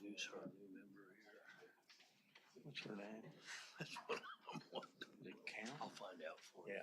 Introduce our new member here. What's her name? That's what I'm wondering. Did it count? I'll find out for you. Yeah.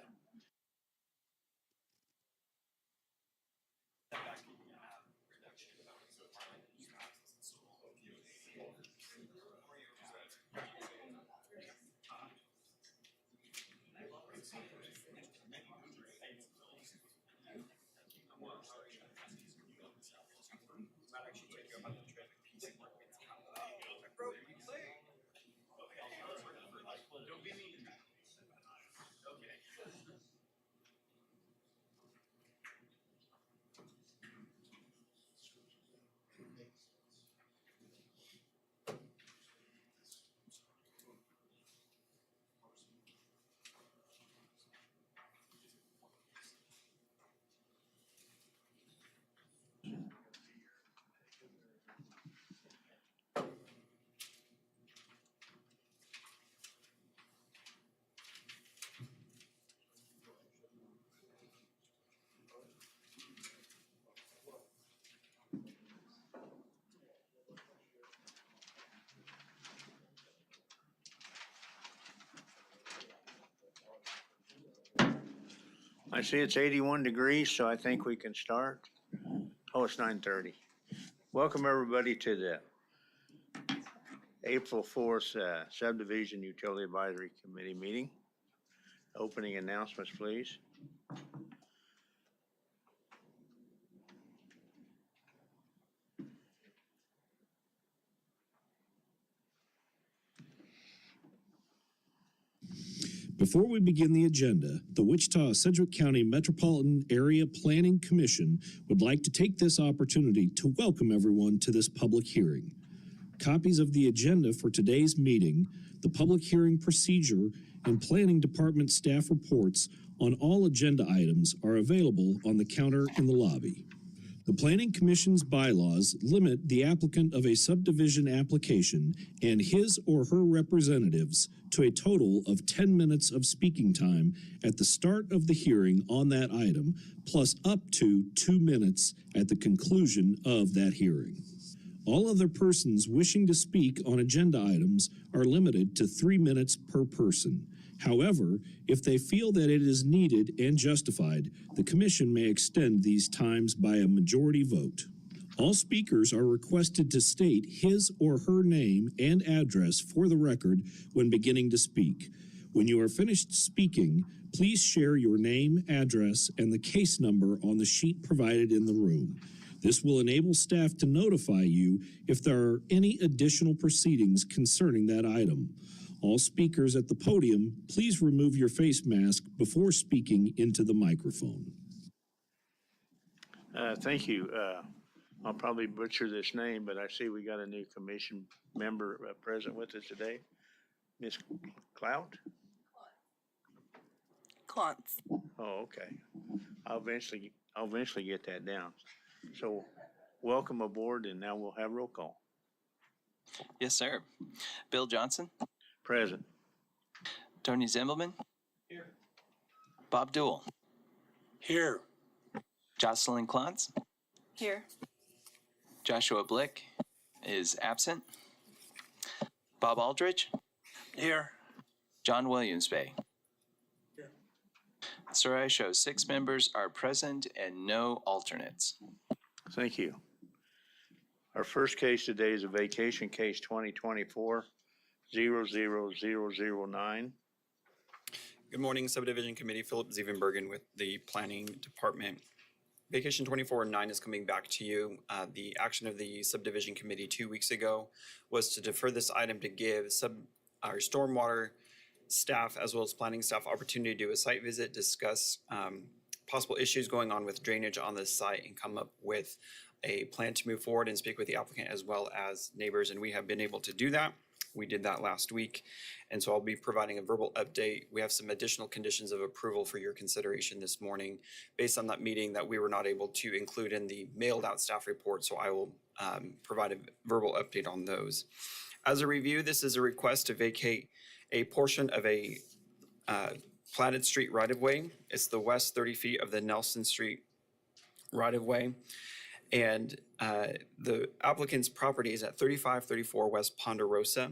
I see it's 81 degrees, so I think we can start. Oh, it's 9:30. Welcome, everybody, to the April 4th Subdivision Utility Advisory Committee meeting. Opening announcements, please. Before we begin the agenda, the Wichita-Sedgwick County Metropolitan Area Planning Commission would like to take this opportunity to welcome everyone to this public hearing. Copies of the agenda for today's meeting, the public hearing procedure, and Planning Department staff reports on all agenda items are available on the counter in the lobby. The Planning Commission's bylaws limit the applicant of a subdivision application and his or her representatives to a total of 10 minutes of speaking time at the start of the hearing on that item, plus up to 2 minutes at the conclusion of that hearing. All other persons wishing to speak on agenda items are limited to 3 minutes per person. However, if they feel that it is needed and justified, the Commission may extend these times by a majority vote. All speakers are requested to state his or her name and address for the record when beginning to speak. When you are finished speaking, please share your name, address, and the case number on the sheet provided in the room. This will enable staff to notify you if there are any additional proceedings concerning that item. All speakers at the podium, please remove your face mask before speaking into the microphone. Thank you. I'll probably butcher this name, but I see we got a new commission member present with us today. Ms. Clout? Klontz. Oh, okay. I'll eventually get that down. So welcome aboard, and now we'll have roll call. Yes, sir. Bill Johnson. Present. Tony Zimbelman. Here. Bob Duell. Here. Jocelyn Klontz. Here. Joshua Blick is absent. Bob Aldridge. Here. John Williams Bay. Here. Sir, I show 6 members are present and no alternates. Thank you. Our first case today is a vacation case 2024-00009. Good morning, Subdivision Committee. Philip Zievenbergen with the Planning Department. Vacation 24-9 is coming back to you. The action of the Subdivision Committee 2 weeks ago was to defer this item to give our stormwater staff as well as planning staff opportunity to do a site visit, discuss possible issues going on with drainage on this site, and come up with a plan to move forward and speak with the applicant as well as neighbors. And we have been able to do that. We did that last week. And so I'll be providing a verbal update. We have some additional conditions of approval for your consideration this morning based on that meeting that we were not able to include in the mailed out staff report. So I will provide a verbal update on those. As a review, this is a request to vacate a portion of a platted street right-of-way. It's the west 30 feet of the Nelson Street right-of-way. And the applicant's property is at 3534 West Ponderosa.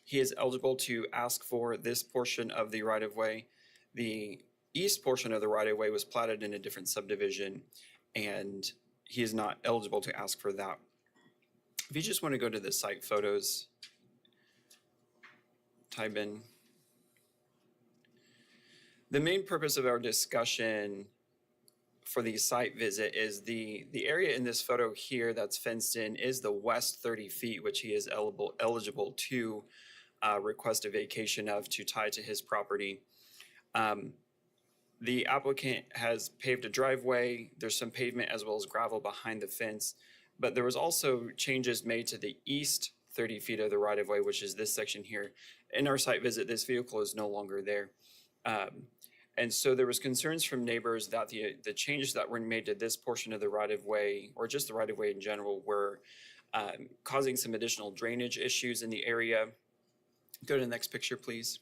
He is eligible to ask for this portion of the right-of-way. The east portion of the right-of-way was platted in a different subdivision, and he is not eligible to ask for that. If you just want to go to the site photos, type in. The main purpose of our discussion for the site visit is the area in this photo here that's fenced in is the west 30 feet, which he is eligible to request a vacation of to tie to his property. The applicant has paved a driveway. There's some pavement as well as gravel behind the fence, but there was also changes made to the east 30 feet of the right-of-way, which is this section here. In our site visit, this vehicle is no longer there. And so there was concerns from neighbors that the changes that were made to this portion of the right-of-way, or just the right-of-way in general, were causing some additional drainage issues in the area. Go to the next picture, please.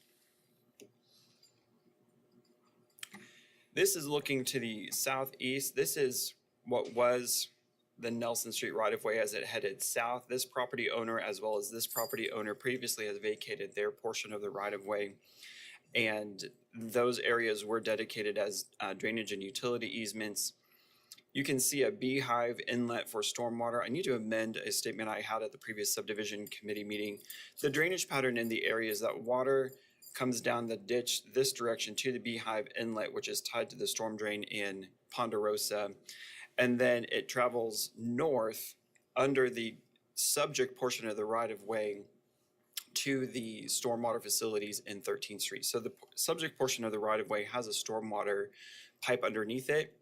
This is looking to the southeast. This is what was the Nelson Street right-of-way as it headed south. This property owner, as well as this property owner, previously has vacated their portion of the right-of-way. And those areas were dedicated as drainage and utility easements. You can see a beehive inlet for stormwater. I need to amend a statement I had at the previous subdivision committee meeting. The drainage pattern in the area is that water comes down the ditch this direction to the beehive inlet, which is tied to the storm drain in Ponderosa. And then it travels north under the subject portion of the right-of-way to the stormwater facilities in 13th Street. So the subject portion of the right-of-way has a stormwater pipe underneath it,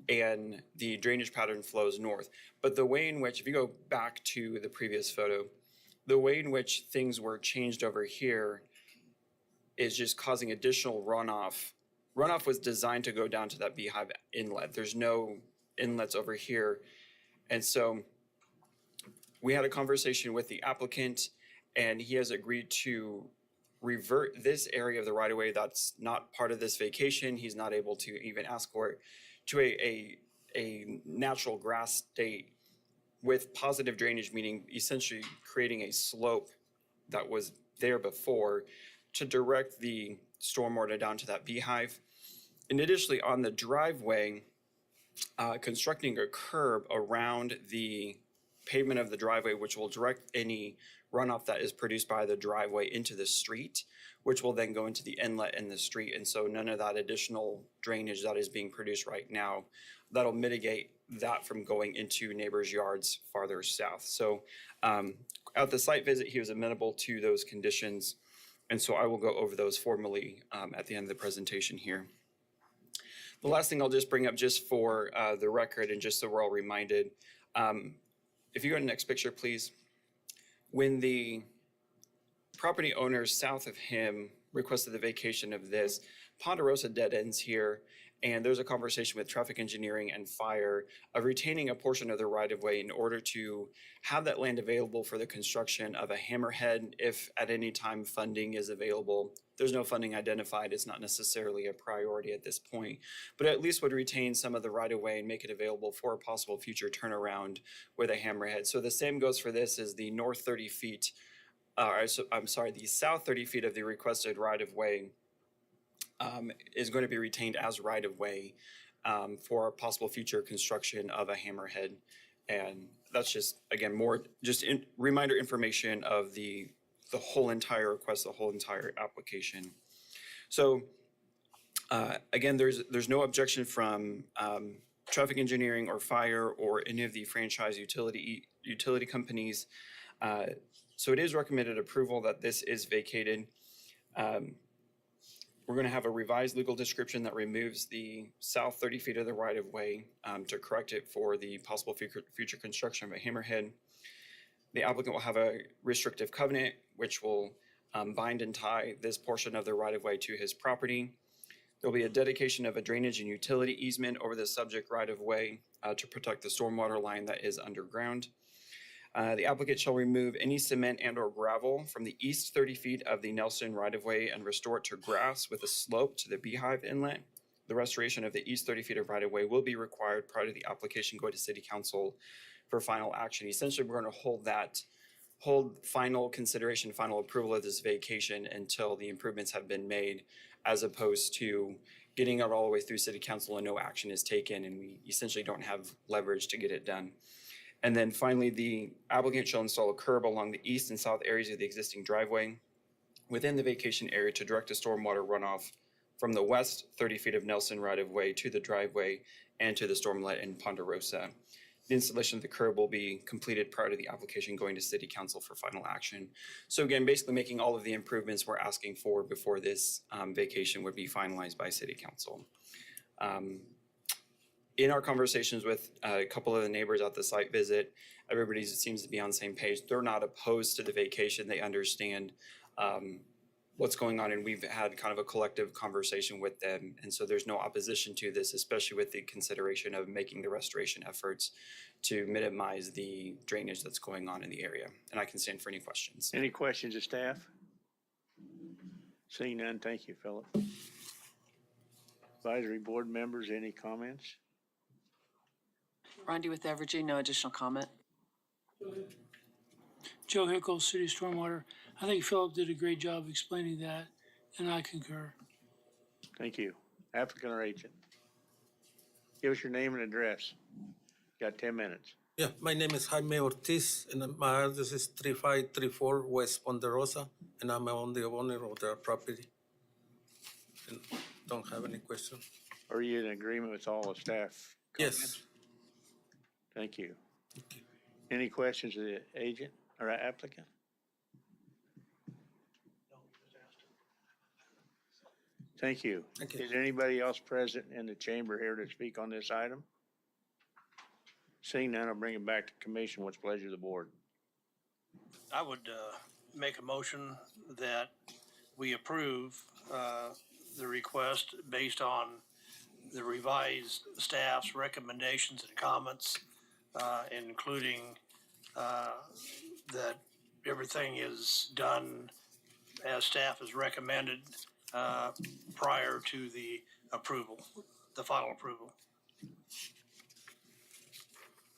and the drainage pattern flows north. But the way in which, if you go back to the previous photo, the way in which things were changed over here is just causing additional runoff. Runoff was designed to go down to that beehive inlet. There's no inlets over here. And so we had a conversation with the applicant, and he has agreed to revert this area of the right-of-way that's not part of this vacation. He's not able to even ask for it to a natural grass state with positive drainage, meaning essentially creating a slope that was there before to direct the stormwater down to that beehive. And additionally, on the driveway, constructing a curb around the pavement of the driveway, which will direct any runoff that is produced by the driveway into the street, which will then go into the inlet in the street. And so none of that additional drainage that is being produced right now, that'll mitigate that from going into neighbors' yards farther south. So at the site visit, he was amenable to those conditions. And so I will go over those formally at the end of the presentation here. The last thing I'll just bring up just for the record and just so we're all reminded, if you go to the next picture, please. When the property owners south of him requested the vacation of this, Ponderosa dead ends here, and there's a conversation with traffic engineering and fire of retaining a portion of the right-of-way in order to have that land available for the construction of a hammerhead if at any time funding is available. There's no funding identified. It's not necessarily a priority at this point, but at least would retain some of the right-of-way and make it available for a possible future turnaround with a hammerhead. So the same goes for this as the north 30 feet, the south 30 feet of the requested right-of-way is going to be retained as right-of-way for possible future construction of a hammerhead. And that's just, again, more just reminder information of the whole entire request, the whole entire application. So again, there's no objection from traffic engineering or fire or any of the franchise utility companies. So it is recommended approval that this is vacated. We're going to have a revised legal description that removes the south 30 feet of the right-of-way to correct it for the possible future construction of a hammerhead. The applicant will have a restrictive covenant, which will bind and tie this portion of the right-of-way to his property. There'll be a dedication of a drainage and utility easement over the subject right-of-way to protect the stormwater line that is underground. The applicant shall remove any cement and or gravel from the east 30 feet of the Nelson right-of-way and restore it to grass with a slope to the Beehive Inlet. The restoration of the east 30 feet of right-of-way will be required prior to the application going to City Council for final action. Essentially, we're going to hold final consideration, final approval of this vacation until the improvements have been made, as opposed to getting it all the way through City Council and no action is taken, and we essentially don't have leverage to get it done. And then finally, the applicant shall install a curb along the east and south areas of the existing driveway within the vacation area to direct the stormwater runoff from the west 30 feet of Nelson right-of-way to the driveway and to the stormlet in Ponderosa. The installation of the curb will be completed prior to the application going to City Council for final action. So again, basically making all of the improvements we're asking for before this vacation would be finalized by City Council. In our conversations with a couple of the neighbors at the site visit, everybody seems to be on the same page. They're not opposed to the vacation. They understand what's going on, and we've had kind of a collective conversation with them. And so there's no opposition to this, especially with the consideration of making the restoration efforts to minimize the drainage that's going on in the area. And I can stand for any questions. Any questions of staff? Seeing none, thank you, Philip. Advisory board members, any comments? Rondi with Evergy, no additional comment. Joe Hickle, City Stormwater. I think Philip did a great job explaining that, and I concur. Thank you. Applicant or agent? Give us your name and address. Got 10 minutes. Yeah, my name is Jaime Ortiz, and my address is 3534 West Ponderosa, and I'm on the owner of the property. And don't have any questions. Are you in agreement with all the staff Yes. comments? Thank you. Any questions of the agent or applicant? Thank you. Thank you. Is anybody else present in the chamber here to speak on this item? Seeing none, I'll bring it back to commission. What's the pleasure of the board? I would make a motion that we approve the request based on the revised staff's recommendations and comments, including that everything is done as staff has recommended prior to the approval, the final approval.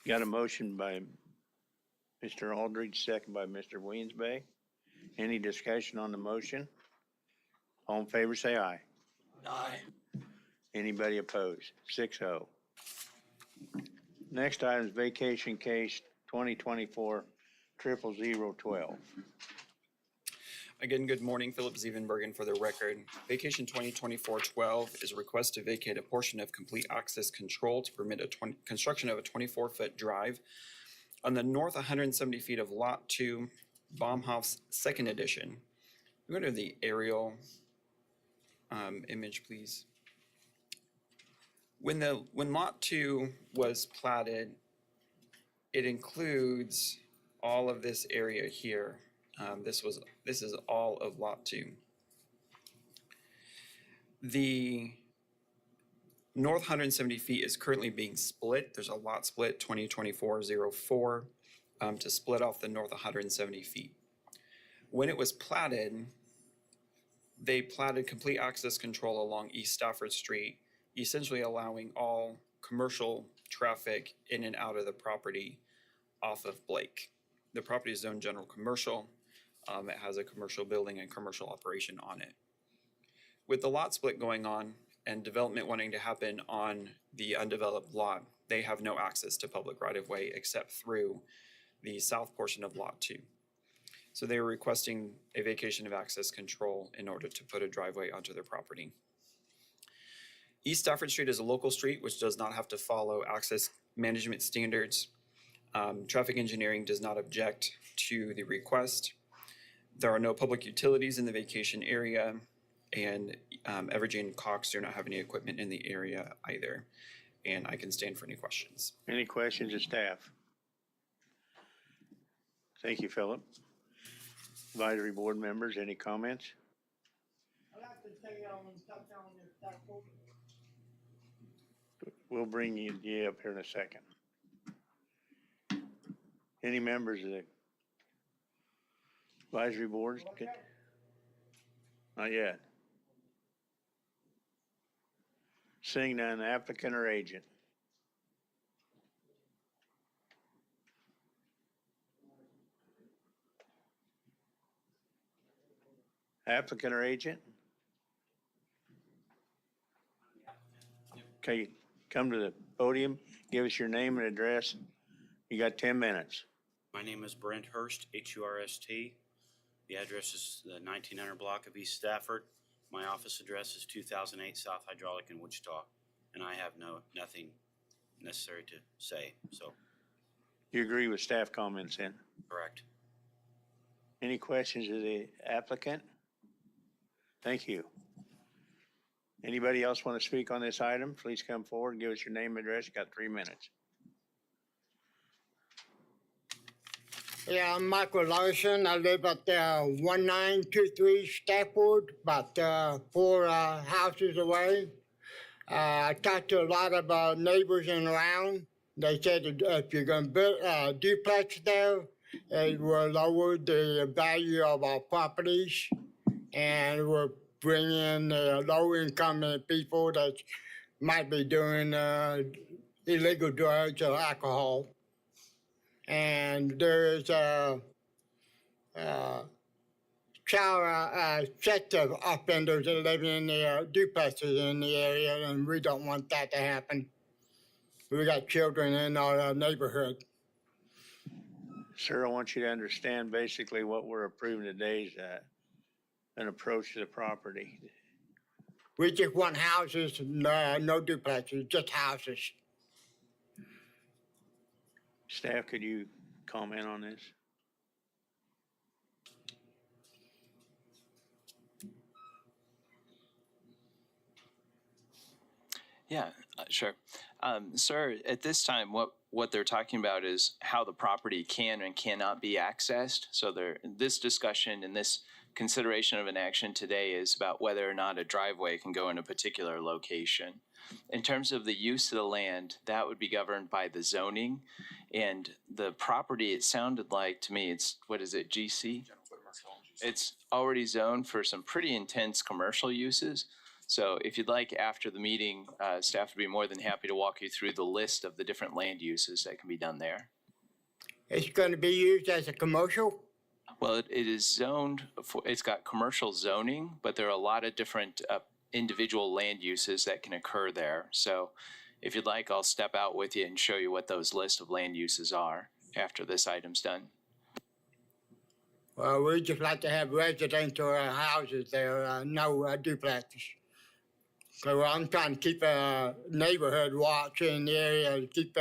Got a motion by Mr. Aldridge, second by Mr. Williams-Bay. Any discussion on the motion? All in favor, say aye. Aye. Anybody opposed? 6-0. Next item is vacation case 2024-00012. Again, good morning, Philip Zevenbergen for the record. Vacation 2024-12 is a request to vacate a portion of complete access control to permit construction of a 24-foot drive on the north 170 feet of Lot 2, Baumhof's second edition. Go to the aerial image, please. When Lot 2 was platted, it includes all of this area here. This is all of Lot 2. The north 170 feet is currently being split. There's a lot split 2024-04 to split off the north 170 feet. When it was platted, they platted complete access control along East Stafford Street, essentially allowing all commercial traffic in and out of the property off of Blake. The property is zoned general commercial. It has a commercial building and commercial operation on it. With the lot split going on, and development wanting to happen on the undeveloped lot, they have no access to public right-of-way except through the south portion of Lot 2. So they are requesting a vacation of access control in order to put a driveway onto their property. East Stafford Street is a local street which does not have to follow access management standards. Traffic engineering does not object to the request. There are no public utilities in the vacation area, and Evergy and Cox do not have any equipment in the area either. And I can stand for any questions. Any questions of staff? Thank you, Philip. Advisory board members, any comments? We'll bring you up here in a second. Any members of the advisory boards? Not yet. Seeing none, applicant or agent? Applicant or agent? Okay, come to the podium, give us your name and address. You got 10 minutes. My name is Brent Hurst, H-U-R-S-T. The address is the 1900 block of East Stafford. My office address is 2008 South Hydraulic in Wichita, and I have nothing necessary to say, so You agree with staff comments then? correct. Any questions of the applicant? Thank you. Anybody else want to speak on this item? Please come forward and give us your name and address. You got 3 minutes. Yeah, I'm Michael Larson. I live at 1923 Stafford, about 4 houses away. I talked to a lot of neighbors in around. They said that if you're going to build a duplex there, it will lower the value of our properties and it will bring in low-income people that might be doing illegal drugs or alcohol. And there is a set of offenders that live in the duplexes in the area, and we don't want that to happen. We got children in our neighborhood. Sir, I want you to understand basically what we're approving today is an approach to the property. We just want houses, no duplexes, just houses. Staff, could you comment on this? Yeah, sure. Sir, at this time, what they're talking about is how the property can and cannot be accessed. So this discussion and this consideration of an action today is about whether or not a driveway can go in a particular location. In terms of the use of the land, that would be governed by the zoning. And the property, it sounded like to me, it's, what is it, GC? It's already zoned for some pretty intense commercial uses. So if you'd like, after the meeting, staff would be more than happy to walk you through the list of the different land uses that can be done there. It's going to be used as a commercial? Well, it is zoned for, it's got commercial zoning, but there are a lot of different individual land uses that can occur there. So if you'd like, I'll step out with you and show you what those lists of land uses are after this item's done. Well, we just like to have residential houses there, no duplexes. So I'm trying to keep a neighborhood watch in the area, to keep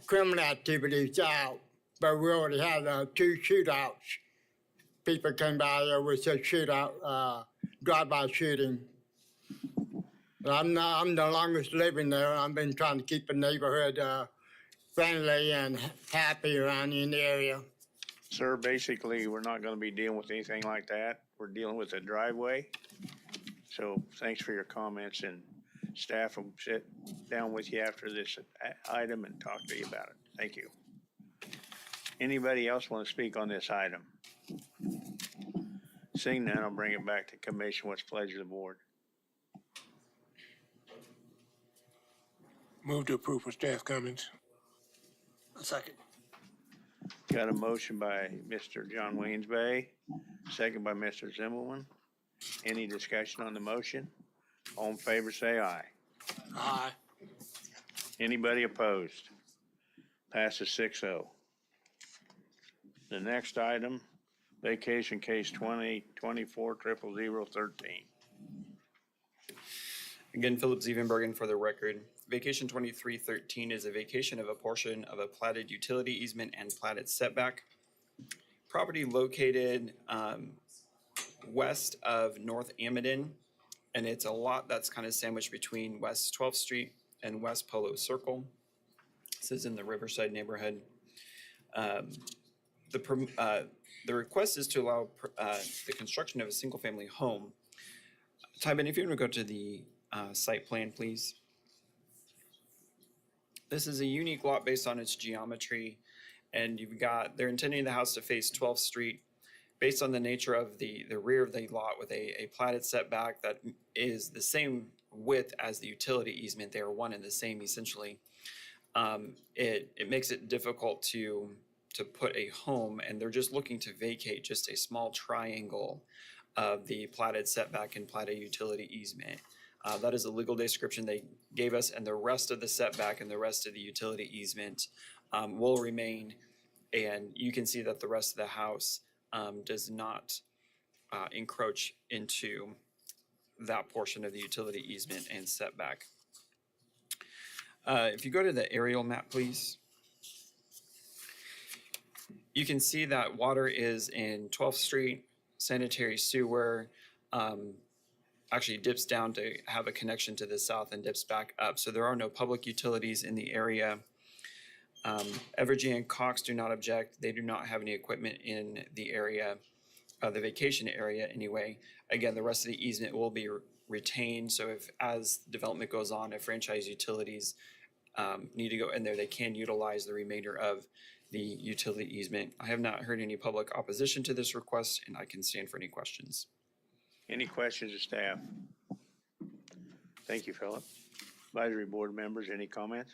criminal activities out. But we already had 2 shootouts. People came by there with a shootout, drive-by shooting. I'm the longest living there. I've been trying to keep the neighborhood friendly and happy around in the area. Sir, basically, we're not going to be dealing with anything like that. We're dealing with a driveway. So thanks for your comments, and staff will sit down with you after this item and talk to you about it. Thank you. Anybody else want to speak on this item? Seeing none, I'll bring it back to commission. What's the pleasure of the board? Move to approve with staff comments. A second. Got a motion by Mr. John Wiensbay, second by Mr. Zimmelman. Any discussion on the motion? All in favor, say aye. Aye. Anybody opposed? Passes 6-0. The next item, vacation case 2024-00013. Again, Philip Zievenbergen for the record. Vacation 2313 is a vacation of a portion of a platted utility easement and platted setback. Property located west of North Amadon, and it's a lot that's kind of sandwiched between West 12th Street and West Polo Circle. This is in the Riverside neighborhood. The request is to allow the construction of a single-family home. Tybin, if you want to go to the site plan, please. This is a unique lot based on its geometry, and they're intending the house to face 12th Street. Based on the nature of the rear of the lot with a platted setback that is the same width as the utility easement, they are one and the same essentially. It makes it difficult to put a home, and they're just looking to vacate just a small triangle of the platted setback and platted utility easement. That is a legal description they gave us, and the rest of the setback and the rest of the utility easement will remain. And you can see that the rest of the house does not encroach into that portion of the utility easement and setback. If you go to the aerial map, please. You can see that water is in 12th Street, sanitary sewer, actually dips down to have a connection to the south and dips back up. So there are no public utilities in the area. Evergy and Cox do not object. They do not have any equipment in the area, the vacation area anyway. Again, the rest of the easement will be retained. So as development goes on, if franchise utilities need to go in there, they can utilize the remainder of the utility easement. I have not heard any public opposition to this request, and I can stand for any questions. Any questions of staff? Thank you, Philip. Advisory board members, any comments?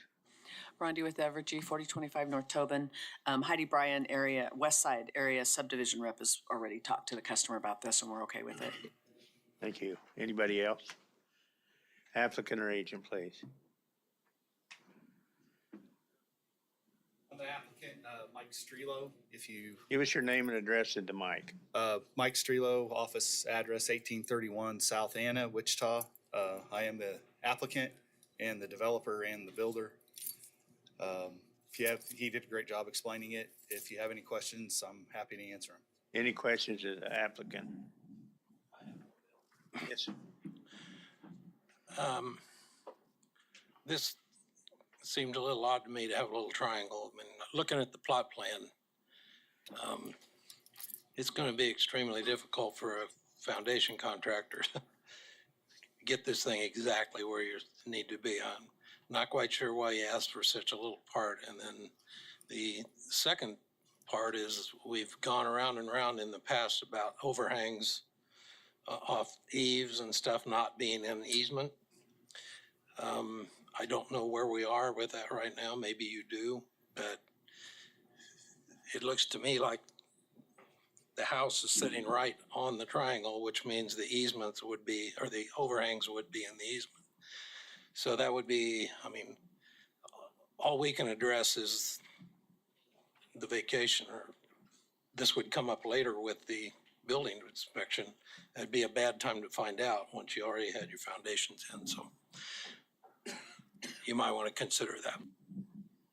Rondi with Evergy, 4025 North Tobin. Heidi Bryan, West Side area subdivision rep, has already talked to the customer about this, and we're okay with it. Thank you. Anybody else? Applicant or agent, please. I'm the applicant, Mike Strelo. If you, Give us your name and address at the mic. Mike Strelo, office address 1831 South Anna, Wichita. I am the applicant and the developer and the builder. He did a great job explaining it. If you have any questions, I'm happy to answer them. Any questions of the applicant? Yes. This seemed a little odd to me to have a little triangle. I mean, looking at the plot plan, it's going to be extremely difficult for a foundation contractor to get this thing exactly where you need to be. I'm not quite sure why you asked for such a little part. And then the second part is we've gone around and around in the past about overhangs off eaves and stuff not being in easement. I don't know where we are with that right now. Maybe you do, but it looks to me like the house is sitting right on the triangle, which means the easements would be, or the overhangs would be in the easement. So that would be, I mean, all we can address is the vacation, or this would come up later with the building inspection. It'd be a bad time to find out once you already had your foundations in, so you might want to consider that.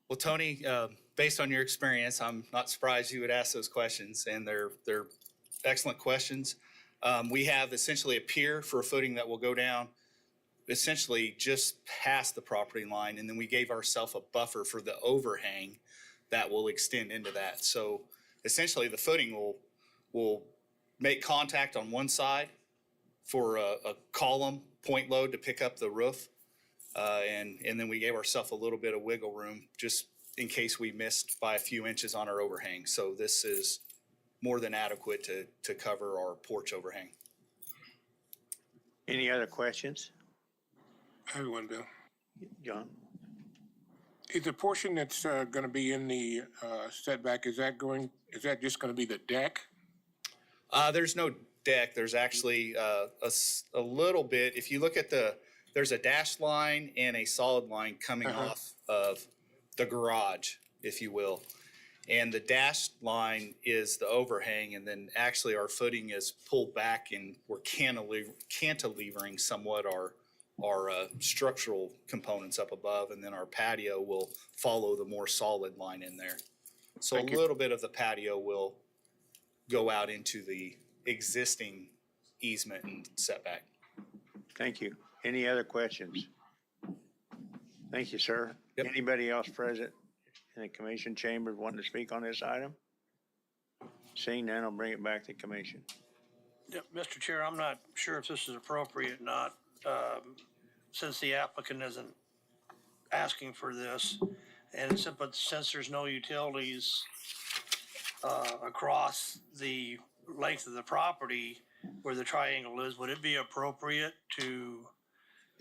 Well, Tony, based on your experience, I'm not surprised you would ask those questions, and they're excellent questions. We have essentially a pier for a footing that will go down essentially just past the property line, and then we gave ourselves a buffer for the overhang that will extend into that. So essentially the footing will make contact on one side for a column point load to pick up the roof. And then we gave ourselves a little bit of wiggle room just in case we missed by a few inches on our overhang. So this is more than adequate to cover our porch overhang. Any other questions? I have one, Bill. John? Is the portion that's going to be in the setback, is that just going to be the deck? There's no deck, there's actually a little bit, if you look at there's a dashed line and a solid line coming off of the garage, if you will. And the dashed line is the overhang, and then actually our footing is pulled back and we're cantilevering somewhat our structural components up above, and then our patio will follow the more solid line in there. So a little bit of the patio will go out into the existing easement and setback. Thank you. Any other questions? Thank you, sir. Yep. Anybody else present in the commission chamber wanting to speak on this item? Seeing none, I'll bring it back to commission. Yeah, Mr. Chair, I'm not sure if this is appropriate or not, since the applicant isn't asking for this. And since there's no utilities across the length of the property where the triangle is, would it be appropriate to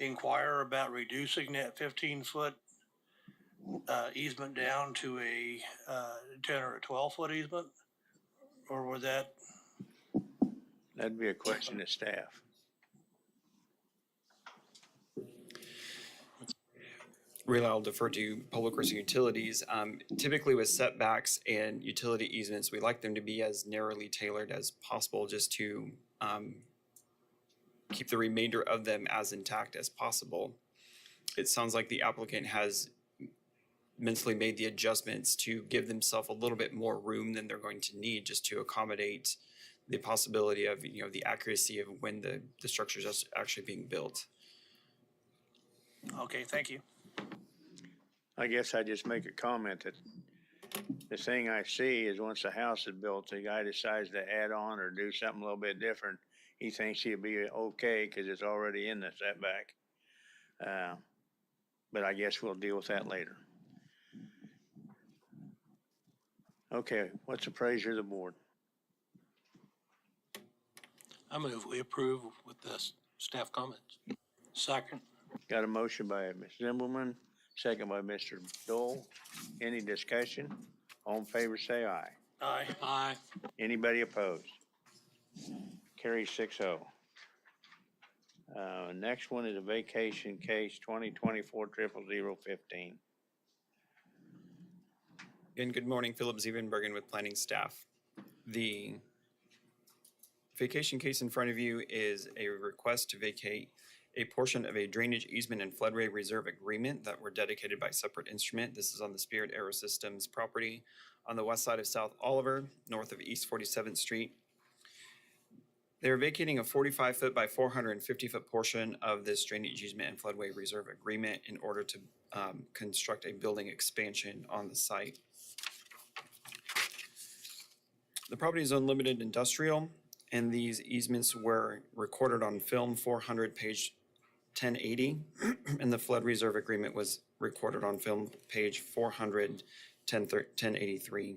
inquire about reducing that 15-foot easement down to a 10 or a 12-foot easement? Or would that? That'd be a question to staff. Really, I'll defer to Public Works and Utilities. Typically with setbacks and utility easements, we like them to be as narrowly tailored as possible, just to keep the remainder of them as intact as possible. It sounds like the applicant has mentally made the adjustments to give themselves a little bit more room than they're going to need, just to accommodate the possibility of, the accuracy of when the structure is actually being built. Okay, thank you. I guess I just make a comment that the thing I see is once the house is built, the guy decides to add on or do something a little bit different. He thinks he'll be okay because it's already in the setback. But I guess we'll deal with that later. Okay, what's the pleasure of the board? I move we approve with the staff comments. Second. Got a motion by Ms. Zimbelman, second by Mr. Dole. Any discussion? All in favor, say aye. Aye. Aye. Anybody opposed? Carry 6-0. Next one is a vacation case 2024-00015. Again, good morning, Philip Ziebenbergen with planning staff. The vacation case in front of you is a request to vacate a portion of a drainage easement and floodway reserve agreement that were dedicated by separate instrument. This is on the Spirit Aerosystems property on the west side of South Oliver, north of East 47th Street. They're vacating a 45-foot by 450-foot portion of this drainage easement and floodway reserve agreement in order to construct a building expansion on the site. The property is unlimited industrial, and these easements were recorded on film 400, page 1080, and the flood reserve agreement was recorded on film page 400, 1083.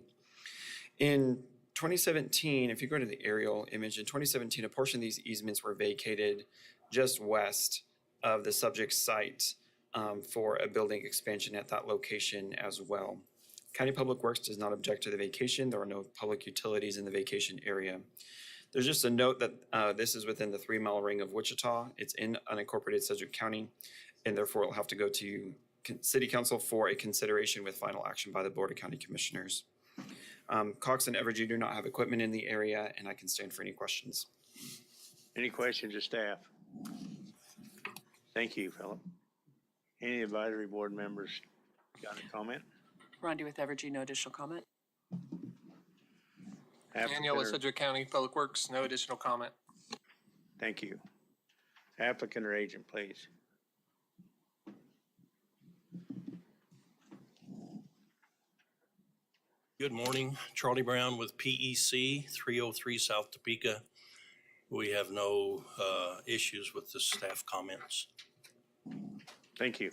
In 2017, if you go to the aerial image, in 2017, a portion of these easements were vacated just west of the subject site for a building expansion at that location as well. County Public Works does not object to the vacation. There are no public utilities in the vacation area. There's just a note that this is within the 3-mile ring of Wichita. It's in unincorporated Sedgwick County, and therefore it'll have to go to City Council for a consideration with final action by the Board of County Commissioners. Cox and Evergy do not have equipment in the area, and I can stand for any questions. Any questions of staff? Thank you, Philip. Any advisory board members got a comment? Rondi with Evergy, no additional comment. Daniel with Sedgwick County Public Works, no additional comment. Thank you. Applicant or agent, please. Good morning, Charlie Brown with PEC, 303 South Topeka. We have no issues with the staff comments. Thank you.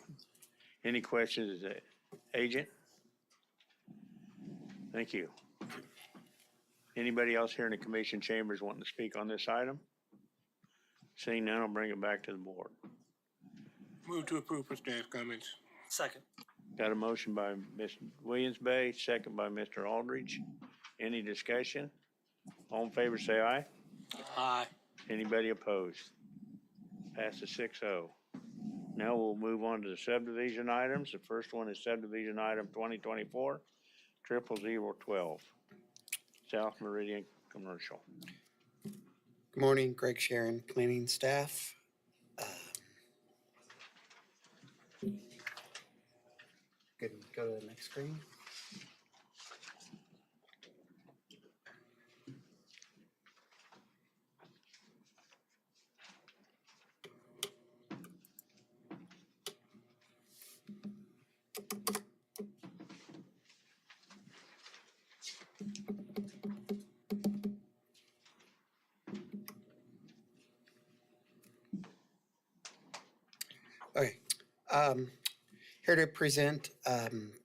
Any questions, agent? Thank you. Anybody else here in the commission chambers wanting to speak on this item? Seeing none, I'll bring it back to the board. Move to approve for staff comments. Second. Got a motion by Ms. Williams Bay, second by Mr. Aldridge. Any discussion? All in favor, say aye. Aye. Anybody opposed? Passes 6-0. Now we'll move on to the subdivision items. The first one is subdivision item 2024-00012, South Meridian Commercial. Good morning, Greg Sharon, planning staff. Good, go to the next screen. Okay, here to present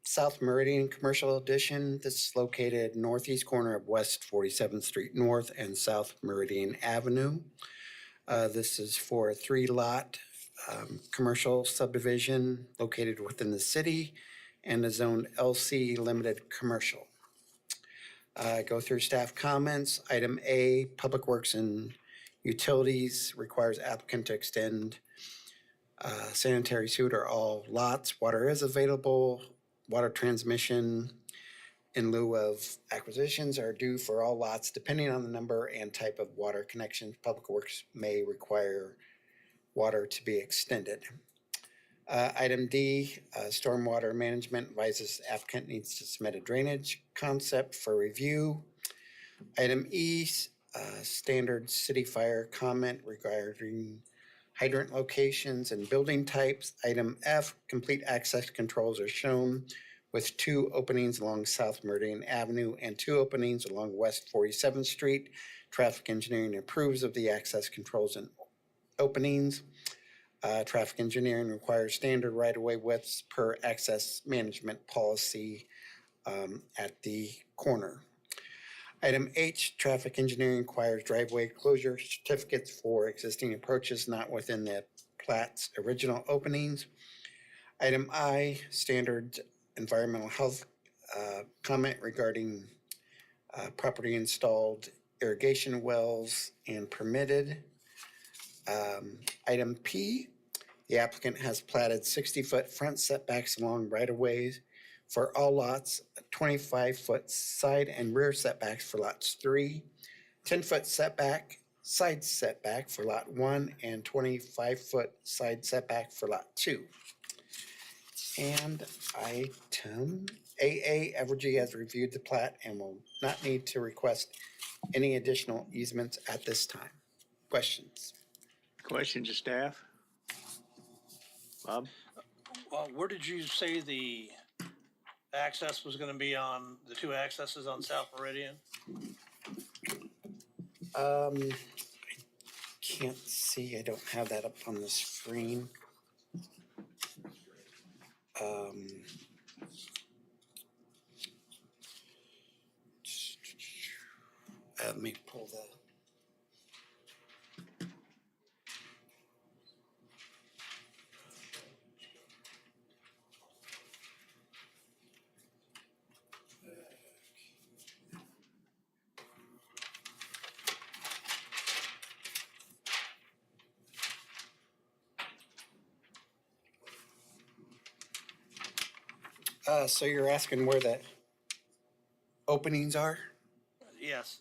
South Meridian Commercial Edition. This is located northeast corner of West 47th Street North and South Meridian Avenue. This is for a 3-lot commercial subdivision located within the city and is zoned LC Limited Commercial. Go through staff comments. Item A, Public Works and Utilities requires applicant to extend sanitary sewer to all lots. Water is available. Water transmission in lieu of acquisitions are due for all lots. Depending on the number and type of water connection, Public Works may require water to be extended. Item D, Stormwater Management advises applicant needs to submit a drainage concept for review. Item E, standard city fire comment regarding hydrant locations and building types. Item F, complete access controls are shown with 2 openings along South Meridian Avenue and 2 openings along West 47th Street. Traffic engineering approves of the access controls and openings. Traffic engineering requires standard right-of-way widths per access management policy at the corner. Item H, traffic engineering requires driveway closure certificates for existing approaches not within the plat's original openings. Item I, standard environmental health comment regarding property installed irrigation wells and permitted. Item P, the applicant has platted 60-foot front setbacks along right-of-ways for all lots, 25-foot side and rear setbacks for lots 3, 10-foot setback, side setback for lot 1, and 25-foot side setback for lot 2. And item AA, Evergy has reviewed the plat and will not need to request any additional easements at this time. Questions? Questions of staff? Bob? Well, where did you say the access was gonna be on, the 2 accesses on South Meridian? I can't see, I don't have that up on the screen. Let me pull the. So you're asking where the openings are? Yes.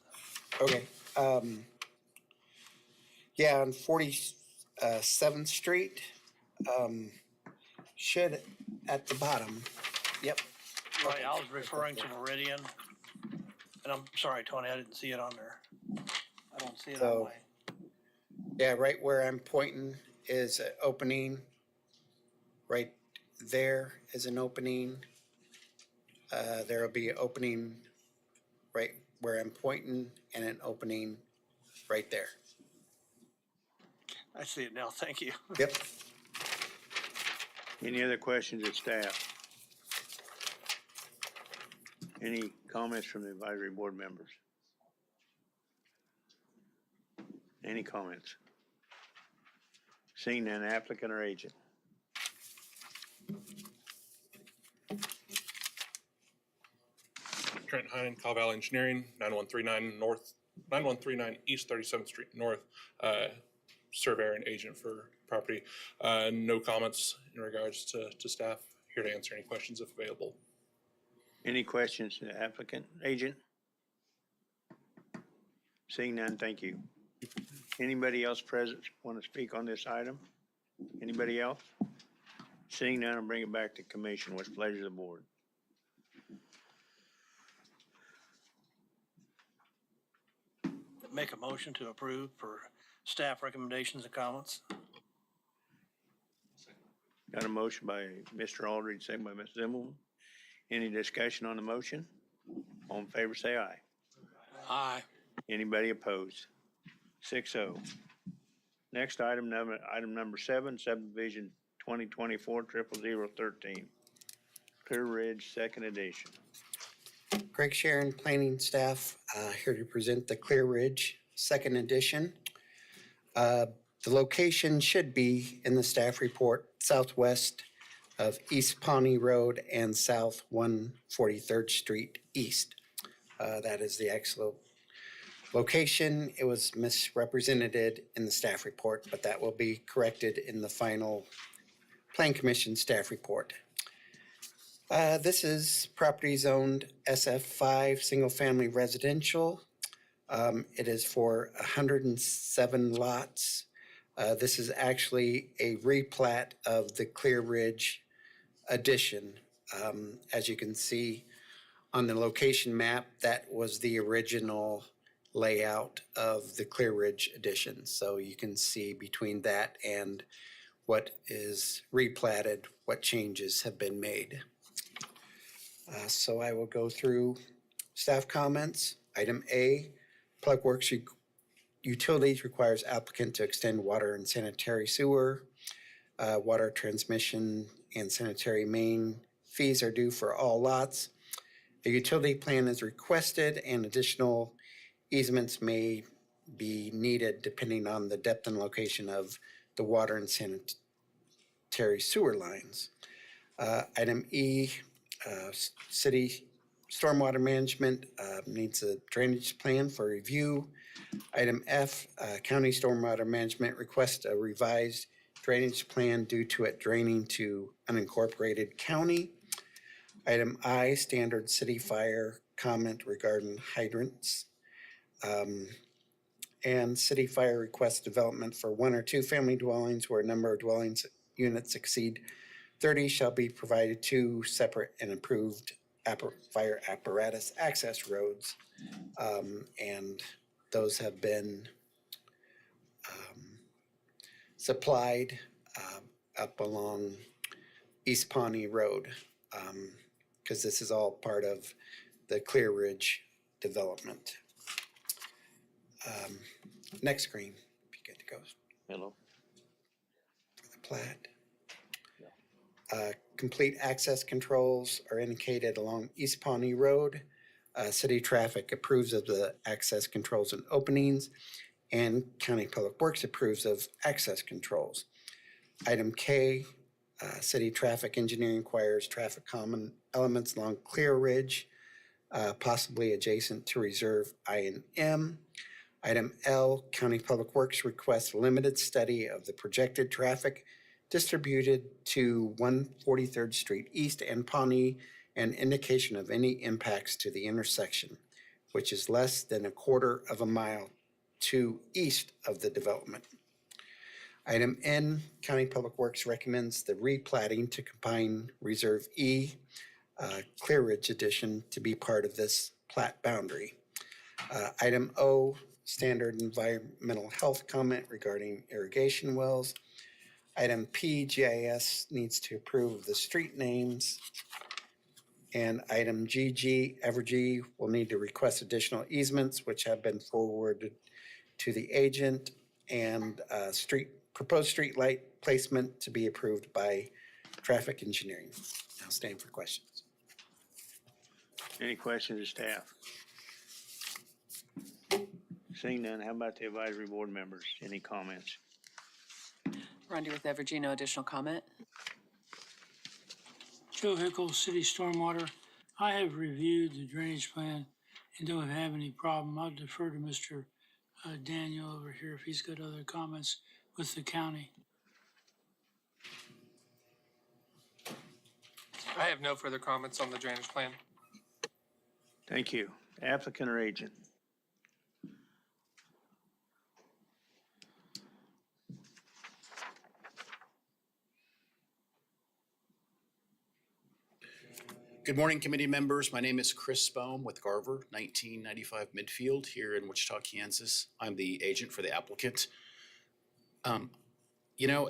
Okay, yeah, on 47th Street, should at the bottom, yep. Right, I was referring to Meridian. And I'm sorry, Tony, I didn't see it on there. I don't see it on So- my. Yeah, right where I'm pointing is an opening. Right there is an opening. There'll be an opening right where I'm pointing and an opening right there. I see it now, thank you. Yep. Any other questions of staff? Any comments from the advisory board members? Any comments? Seeing none, applicant or agent? Trent Hine, Cal Valley Engineering, 9139 North 9139 East 37th Street North, surveyor and agent for property. No comments in regards to staff. Here to answer any questions if available. Any questions to the applicant, agent? Seeing none, thank you. Anybody else present want to speak on this item? Anybody else? Seeing none, I'll bring it back to commission. What's the pleasure of the board? Make a motion to approve for staff recommendations and comments. Got a motion by Mr. Aldridge, second by Ms. Zimmerman. Any discussion on the motion? All in favor, say aye. Aye. Anybody opposed? 6-0. Next item number 7, subdivision 2024-00013. Clear Ridge, second edition. Greg Sharon, planning staff, here to present the Clear Ridge second edition. The location should be in the staff report, southwest of East Pawnee Road and South 143rd Street East. That is the actual location. It was misrepresented in the staff report, but that will be corrected in the final Plan Commission staff report. This is property zoned SF5, single-family residential. It is for 107 lots. This is actually a replat of the Clear Ridge addition. As you can see on the location map, that was the original layout of the Clear Ridge addition. So you can see between that and what is replatted, what changes have been made. So I will go through staff comments. Item A, Public Works Utilities requires applicant to extend water and sanitary sewer. Water transmission and sanitary main fees are due for all lots. A utility plan is requested and additional easements may be needed depending on the depth and location of the water and sanitary sewer lines. Item E, city stormwater management needs a drainage plan for review. Item F, county stormwater management requests a revised drainage plan due to it draining to unincorporated county. Item I, standard city fire comment regarding hydrants. And city fire requests development for 1 or 2 family dwellings where a number of dwellings units exceed 30 shall be provided 2 separate and approved fire apparatus access roads. And those have been supplied up along East Pawnee Road, because this is all part of the Clear Ridge development. Next screen, if you get to go. Hello. The plat. Complete access controls are indicated along East Pawnee Road. City traffic approves of the access controls and openings, and County Public Works approves of access controls. Item K, city traffic engineering requires traffic common elements along Clear Ridge, possibly adjacent to Reserve I and M. Item L, County Public Works requests limited study of the projected traffic distributed to 143rd Street East and Pawnee and indication of any impacts to the intersection, which is less than 1/4 of a mile to east of the development. Item N, County Public Works recommends the replatting to combine Reserve E, Clear Ridge addition to be part of this plat boundary. Item O, standard environmental health comment regarding irrigation wells. Item P, GIS needs to approve the street names. And item GG, Evergy will need to request additional easements, which have been forwarded to the agent, and proposed street light placement to be approved by traffic engineering. I'll stand for questions. Any questions of staff? Seeing none, how about the advisory board members? Any comments? Rundy with Evergy, no additional comment. Joe Hickle, City Stormwater. I have reviewed the drainage plan and don't have any problem. I'll defer to Mr. Daniel over here if he's got other comments with the county. I have no further comments on the drainage plan. Thank you. Applicant or agent? Good morning, committee members. My name is Chris Spohm with Garver, 1995 Midfield here in Wichita, Kansas. I'm the agent for the applicant.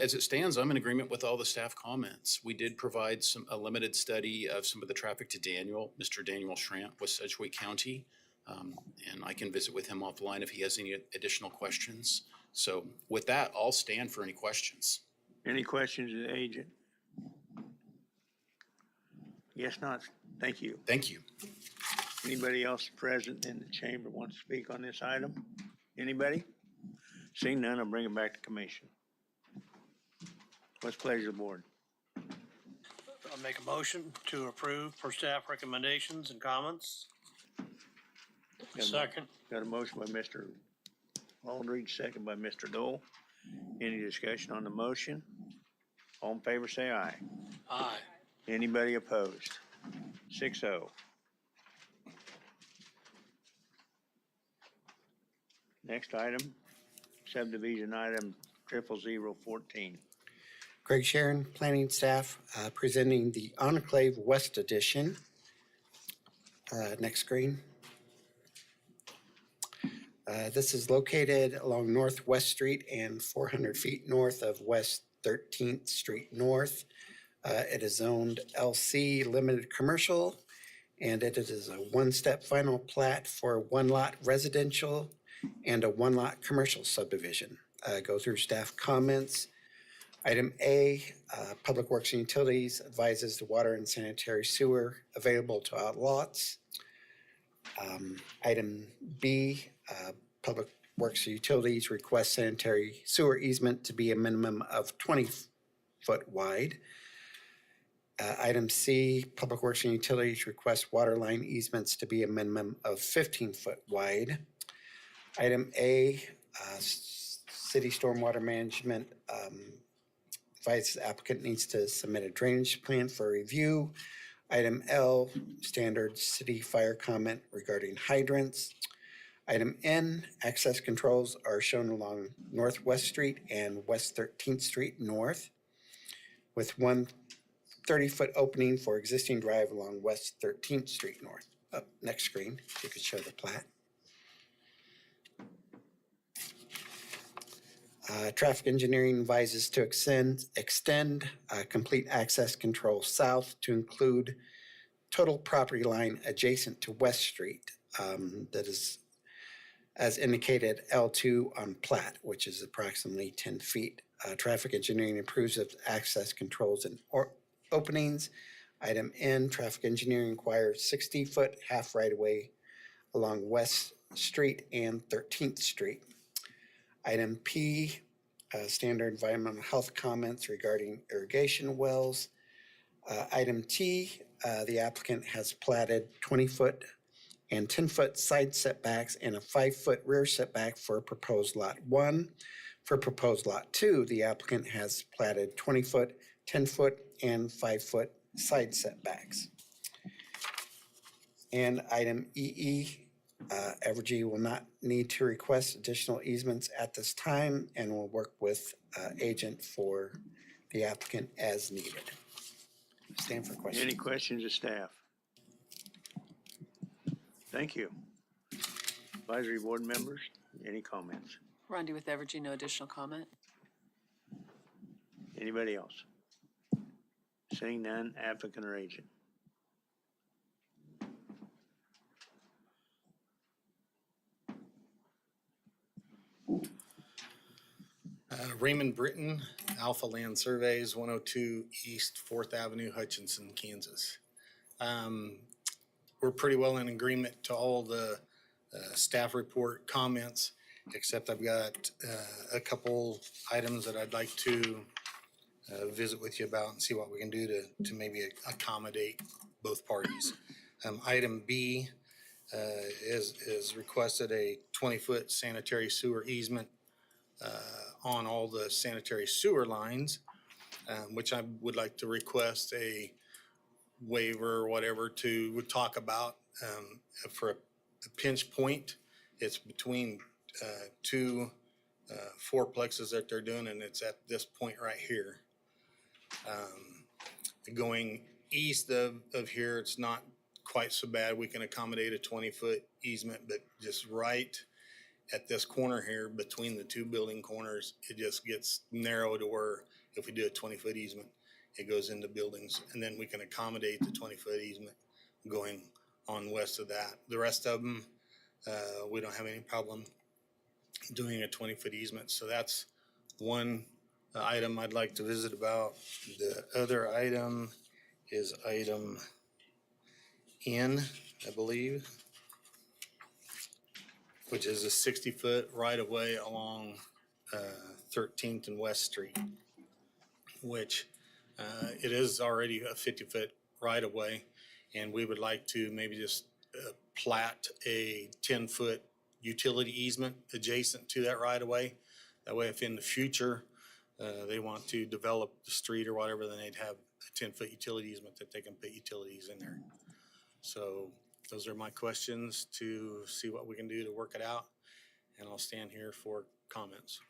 As it stands, I'm in agreement with all the staff comments. We did provide a limited study of some of the traffic to Mr. Daniel Schramp with Sedgwick County. And I can visit with him offline if he has any additional questions. So with that, I'll stand for any questions. Any questions of the agent? Yes, not. Thank you. Thank you. Anybody else present in the chamber want to speak on this item? Anybody? Seeing none, I'll bring it back to commission. What's the pleasure of the board? I'll make a motion to approve per staff recommendations and comments. Second. Got a motion by Mr. Aldridge, second by Mr. Dole. Any discussion on the motion? All in favor, say aye. Aye. Anybody opposed? 6-0. Next item, subdivision item 00014. Greg Sharon, planning staff, presenting the Enclave West Edition. Next screen. This is located along Northwest Street and 400 feet north of West 13th Street North. It is zoned LC Limited Commercial, and it is a one-step final plat for one-lot residential and a one-lot commercial subdivision. Go through staff comments. Item A, Public Works and Utilities advises the water and sanitary sewer available to all lots. Item B, Public Works and Utilities request sanitary sewer easement to be a minimum of 20 foot wide. Item C, Public Works and Utilities request water line easements to be a minimum of 15 foot wide. Item A, City Stormwater Management advises the applicant needs to submit a drainage plan for review. Item L, standard city fire comment regarding hydrants. Item N, access controls are shown along Northwest Street and West 13th Street North, with one 30-foot opening for existing drive along West 13th Street North. Next screen, if you could show the plat. Traffic engineering advises to extend complete access control south to include total property line adjacent to West Street. That is, as indicated, L2 on plat, which is approximately 10 feet. Traffic engineering approves of access controls and openings. Item N, traffic engineering requires 60-foot half right-of-way along West Street and 13th Street. Item P, standard environmental health comments regarding irrigation wells. Item T, the applicant has platted 20-foot and 10-foot side setbacks and a 5-foot rear setback for proposed lot 1. For proposed lot 2, the applicant has platted 20-foot, 10-foot, and 5-foot side setbacks. And item EE, Evergy will not need to request additional easements at this time and will work with agent for the applicant as needed. Stand for questions. Any questions of staff? Thank you. Advisory board members, any comments? Rondi with Evergy, no additional comment. Anybody else? Seeing none, applicant or agent? Raymond Britton, Alpha Land Surveys, 102 East 4th Avenue, Hutchinson, Kansas. We're pretty well in agreement to all the staff report comments, except I've got a couple items that I'd like to visit with you about and see what we can do to maybe accommodate both parties. Item B, is requested a 20-foot sanitary sewer easement on all the sanitary sewer lines, which I would like to request a waiver or whatever to talk about for a pinch point. It's between two fourplexes that they're doing, and it's at this point right here. Going east of here, it's not quite so bad. We can accommodate a 20-foot easement, but just right at this corner here between the two building corners, it just gets narrow to where if we do a 20-foot easement, it goes into buildings, and then we can accommodate the 20-foot easement going on west of that. The rest of them, we don't have any problem doing a 20-foot easement. So that's one item I'd like to visit about. The other item is item N, I believe, which is a 60-foot right-of-way along 13th and West Street, which it is already a 50-foot right-of-way, and we would like to maybe just plat a 10-foot utility easement adjacent to that right-of-way. That way, if in the future they want to develop the street or whatever, then they'd have a 10-foot utility easement that they can put utilities in there. So those are my questions to see what we can do to work it out, and I'll stand here for comments.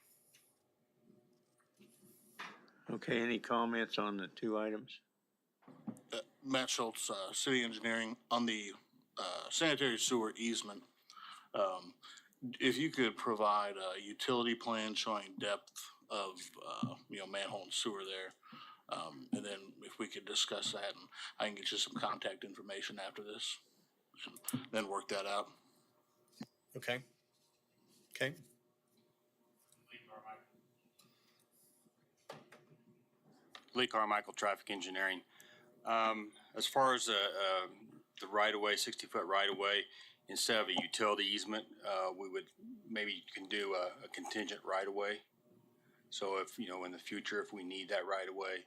Okay, any comments on the two items? Matt Schultz, City Engineering, on the sanitary sewer easement. If you could provide a utility plan showing depth of, manhole and sewer there, and then if we could discuss that, and I can get you some contact information after this, and then work that out. Okay. Okay. Lee Carmichael, Traffic Engineering. As far as the right-of-way, 60-foot right-of-way, instead of a utility easement, we would maybe can do a contingent right-of-way. So if, in the future, if we need that right-of-way,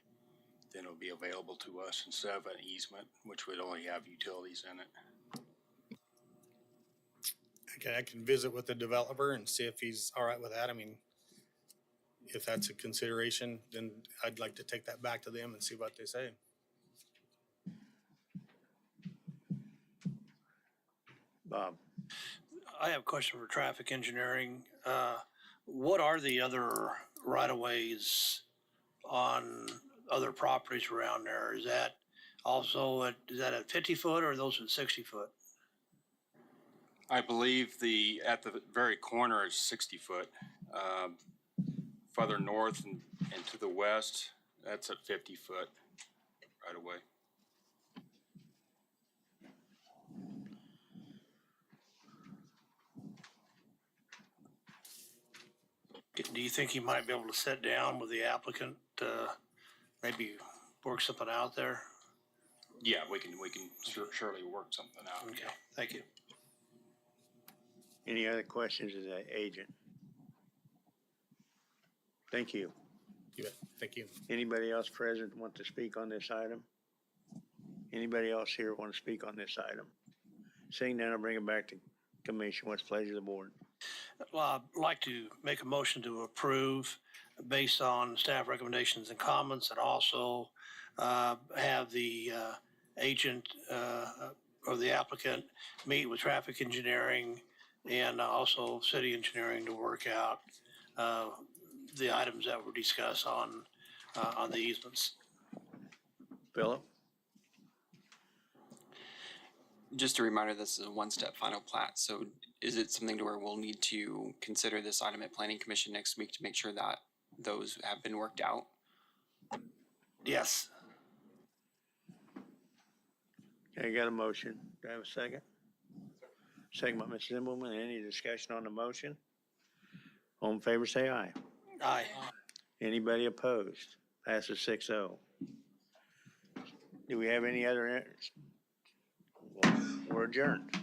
then it'll be available to us instead of an easement, which would only have utilities in it. Okay, I can visit with the developer and see if he's all right with that. I mean, if that's a consideration, then I'd like to take that back to them and see what they say. Bob. I have a question for traffic engineering. What are the other right-of-ways on other properties around there? Is that also is that at 50 foot or are those at 60 foot? I believe at the very corner is 60 foot. Further north and to the west, that's at 50 foot right away. Do you think you might be able to sit down with the applicant, maybe work something out there? Yeah, we can surely work something out. Okay, thank you. Any other questions of the agent? Thank you. You bet. Thank you. Anybody else present want to speak on this item? Anybody else here want to speak on this item? Seeing none, I'll bring it back to commission. What's the pleasure of the board? Well, I'd like to make a motion to approve based on staff recommendations and comments, and also have the agent or the applicant meet with traffic engineering and also city engineering to work out the items that were discussed on the easements. Philip? Just a reminder, this is a one-step final plat, so is it something to where we'll need to consider this item at Planning Commission next week to make sure that those have been worked out? Yes. Okay, I got a motion. Do I have a second? Second by Mr. Zimmelman. Any discussion on the motion? All in favor, say aye. Aye. Anybody opposed? Passes 6-0. Do we have any other? We're adjourned.